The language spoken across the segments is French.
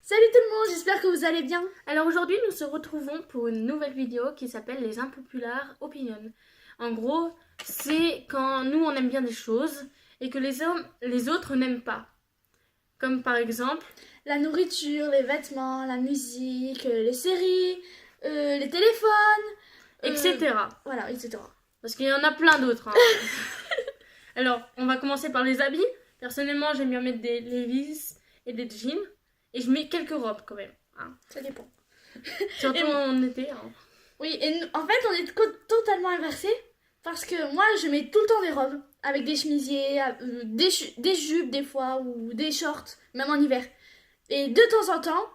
Salut tout le monde, j'espère que vous allez bien. Alors aujourd'hui, nous se retrouvons pour une nouvelle vidéo qui s'appelle les impopulaires opinions. En gros, c'est quand nous on aime bien des choses et que les autres n'aiment pas. Comme par exemple, La nourriture, les vêtements, la musique, les séries, les téléphones, etc. Voilà, etc. Parce qu'il y en a plein d'autres. Alors, on va commencer par les habits. Personnellement, j'aime bien mettre des Levi's et des jeans. Et je mets quelques robes quand même. Ça dépend. Surtout en été. Oui, et en fait, on est totalement inversés. Parce que moi, je mets tout le temps des robes. Avec des chemisiers, des jupes des fois, ou des shorts, même en hiver. Et de temps en temps,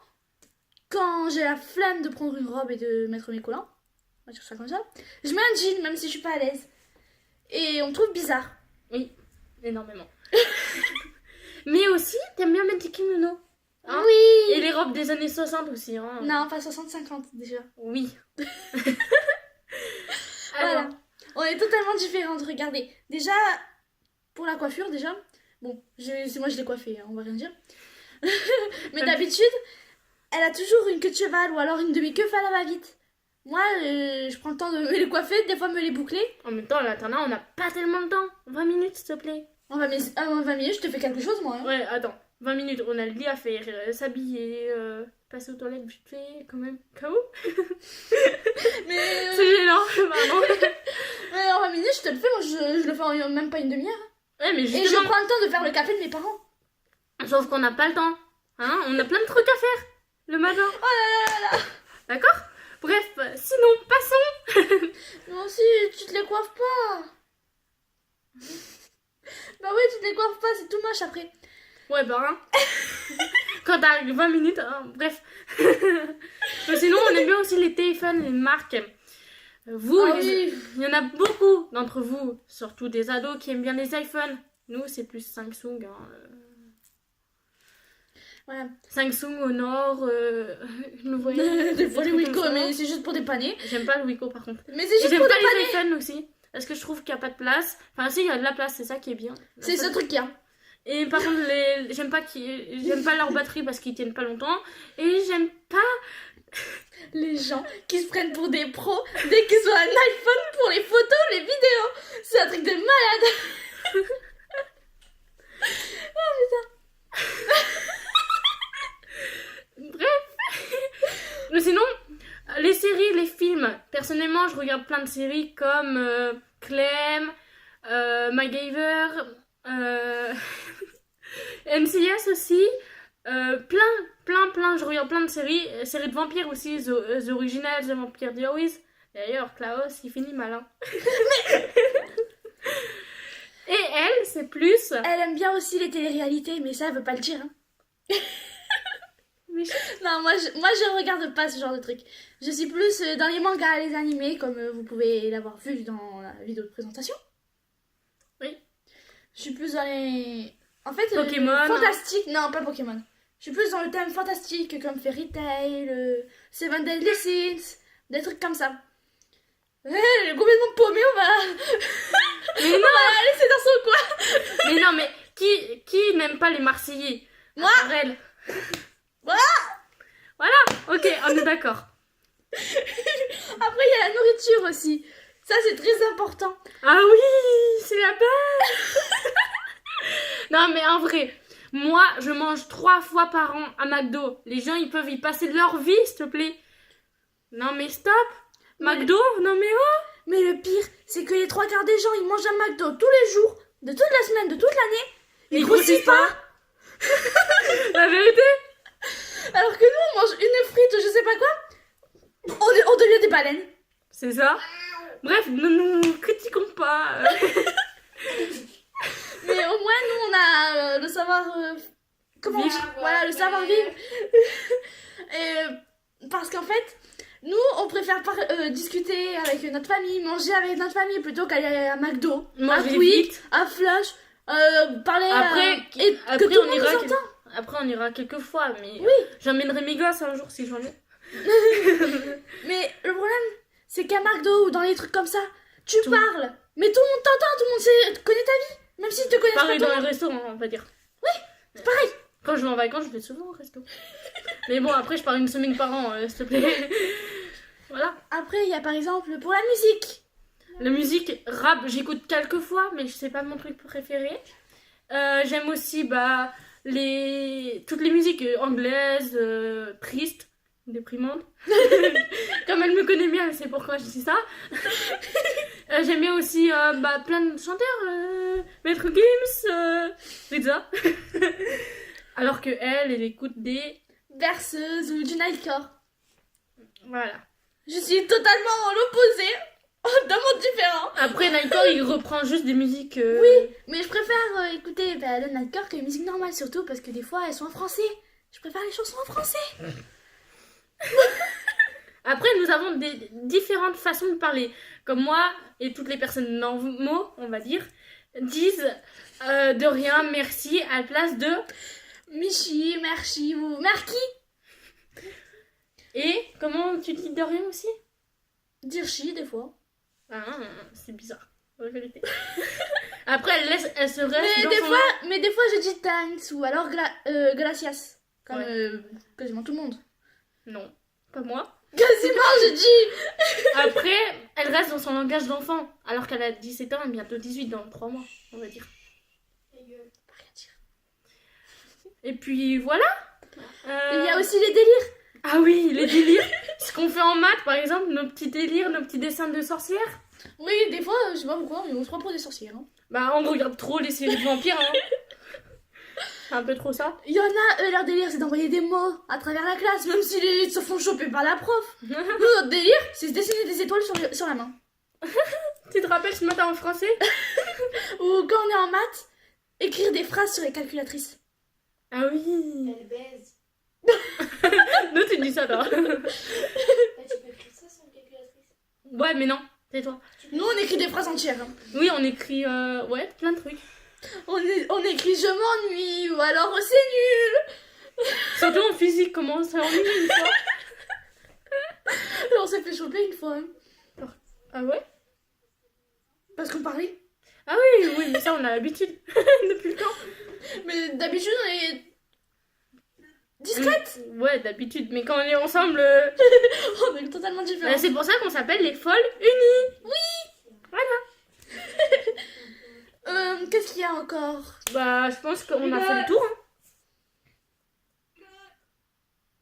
quand j'ai la flemme de prendre une robe et de mettre mes collants, on va dire ça comme ça, je mets un jean, même si je suis pas à l'aise. Et on me trouve bizarre. Oui, énormément. Mais aussi, t'aimes bien mettre des kimonos. Oui. Et les robes des années 60 aussi. Non, pas 60-50 déjà. Oui. Voilà. On est totalement différentes, regardez. Déjà, pour la coiffure, déjà. Bon, c'est moi je l'ai coiffée, on va rien dire. Mais d'habitude, elle a toujours une queue de cheval ou alors une demi-queue à la va-vite. Moi, je prends le temps de me les coiffer, des fois me les boucler. En même temps, là, on n'a pas tellement de temps. 20 minutes, s'il te plaît. En 20 minutes, je te fais quelque chose, moi. Hein. Ouais, attends. 20 minutes, on a le lit à faire, s'habiller, passer aux toilettes vite fait, quand même. KO. Mais c'est gênant, pardon. Mais en 20 minutes, je te le fais, moi je le fais en même pas une demi-heure. Ouais, mais justement... Et je prends le temps de faire le café de mes parents. Sauf qu'on n'a pas le temps. On a plein de trucs à faire le matin. Oh là là là. D'accord. Bref, sinon, passons. Mais aussi, tu te les coiffes pas. Bah oui, tu te les coiffes pas, c'est tout moche après. Ouais, bah, quand t'as 20 minutes, bref. Mais sinon, on aime bien aussi les téléphones, les marques. Vous, il y en a beaucoup d'entre vous, surtout des ados qui aiment bien les iPhones. Nous, c'est plus Samsung. Voilà. Samsung, Honor, vous voyez. Des fois les Wiko, mais c'est juste pour dépanner. J'aime pas le Wiko par contre. Mais c'est juste pour dépanner. J'aime pas les iPhones aussi. Parce que je trouve qu'il n'y a pas de place. Enfin, si, il y a de la place, c'est ça qui est bien. C'est ce truc qu'il y a. Et par contre, j'aime pas leur batterie parce qu'ils tiennent pas longtemps. Et j'aime pas les gens qui se prennent pour des pros dès qu'ils ont un iPhone pour les photos, les vidéos. C'est un truc de malade. Oh putain. Bref. Mais sinon, les séries, les films. Personnellement, je regarde plein de séries comme Clem, MacGyver, NCIS aussi. Plein. Je regarde plein de séries. Séries de vampires aussi. The Original, The Vampire Diaries. D'ailleurs, Klaus, il finit malin. Et elle, c'est plus... Elle aime bien aussi les téléréalités, mais ça, elle veut pas le dire. Hein. Non, moi je regarde pas ce genre de truc. Je suis plus dans les mangas, les animés, comme vous pouvez l'avoir vu dans la vidéo de présentation. Oui. Je suis plus dans les... En fait, Pokémon. Fantastique. Non, pas Pokémon. Je suis plus dans le thème fantastique, comme Fairy Tail, Seven Deadly Sins, des trucs comme ça. Elle est complètement paumée, on va... Mais non. On va la laisser dans son coin. Mais non, mais qui n'aime pas les Marseillais? Moi. Elle. Voilà, ok, on est d'accord. Après, il y a la nourriture aussi. Ça, c'est très important. Ah oui, c'est la base. Non, mais en vrai, moi, je mange 3 fois par an à McDo. Les gens, ils peuvent y passer leur vie, s'il te plaît. Non, mais stop. McDo, non mais oh. Mais le pire, c'est que les 3/4 des gens, ils mangent un McDo tous les jours, de toute la semaine, de toute l'année. Ils grossissent pas. La vérité. Alors que nous, on mange une frite, je sais pas quoi, on devient des baleines. C'est ça. Bref, ne nous critiquons pas. Mais au moins, nous, on a le savoir... comment vivre. Voilà, le savoir-vivre. Et parce qu'en fait, nous, on préfère discuter avec notre famille, manger avec notre famille, plutôt qu'aller à McDo, à Quick, à Flush, parler après, Après, on ira quelques fois, mais oui. J'emmènerai mes gosses un jour si j'en ai. Mais le problème, c'est qu'à McDo ou dans les trucs comme ça, tu parles, mais tout le monde t'entend, tout le monde connaît ta vie, même s'ils te connaissent pas. Pareil dans les restaurants, on va dire. Oui, c'est pareil. Quand je vais en vacances, je vais souvent au resto. Mais bon, après, je pars une semaine par an, s'il te plaît. Voilà. Après, il y a par exemple pour la musique. La musique rap, j'écoute quelques fois, mais c'est pas mon truc préféré. J'aime aussi toutes les musiques anglaises, tristes, déprimantes. Comme elle me connaît bien, elle sait pourquoi je dis ça. J'aime bien aussi plein de chanteurs, Maître Gims, Rizza. Alors que elle écoute des... Berceuse ou du nightcore. Voilà. Je suis totalement à l'opposé. Deux mondes différents. Après, Nightcore, il reprend juste des musiques... Oui, mais je préfère écouter le nightcore que les musiques normales, surtout parce que des fois elles sont en français. Je préfère les chansons en français. Après, nous avons des différentes façons de parler. Comme moi et toutes les personnes normaux, on va dire, disent de rien, merci, à la place de... Michi, merci ou Marquis. Et comment tu dis de rien aussi? Dire chi des fois. Ah, c'est bizarre, en vérité. Après, elle se reste Mais dans des son... fois, je dis thanks ou alors gracias. Comme quasiment tout le monde. Non, pas moi. Quasiment, je dis. Après, elle reste dans son langage d'enfant, alors qu'elle a 17 ans et bientôt 18 dans 3 mois, on va dire. Et puis voilà. Il y a aussi les délires. Ah oui, les délires. Ce qu'on fait en maths, par exemple, nos petits délires, nos petits dessins de sorcières. Oui, des fois, je sais pas pourquoi, mais on se prend pour des sorcières. Hein. Bah, on regarde trop les séries de vampires. Hein. C'est un peu trop ça. Il y en a, leur délire, c'est d'envoyer des mots à travers la classe, même s'ils se font choper par la prof. Nous, notre délire, c'est de dessiner des étoiles sur la main. Tu te rappelles ce matin en français? Ou quand on est en maths, écrire des phrases sur les calculatrices. Ah oui. Elle baise. Nous, tu dis ça, toi. Bah, tu peux écrire ça sur une calculatrice. Ouais, mais non, c'est toi. Nous, on écrit des phrases entières. Hein. Oui, on écrit, plein de trucs. On écrit je m'ennuie ou alors c'est nul. Surtout en physique, comment on s'ennuie une fois. On s'est fait choper une fois. Hein. Ah ouais? Parce qu'on parlait. Ah oui, mais ça, on a l'habitude. Depuis le temps. Mais d'habitude, on est discrète. Ouais, d'habitude. Mais quand on est ensemble, On est totalement différents. c'est pour ça qu'on s'appelle les folles unies. Qu'est-ce qu'il y a encore? Bah, je pense qu'on a fait le tour. Hein.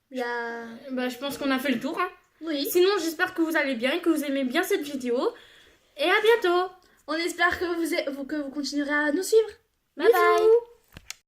Il y a... Bah, je pense qu'on a fait le tour. Hein. Oui. Sinon, j'espère que vous allez bien et que vous aimez bien cette vidéo. Et à bientôt. On espère que vous continuerez à nous suivre. Bye bye.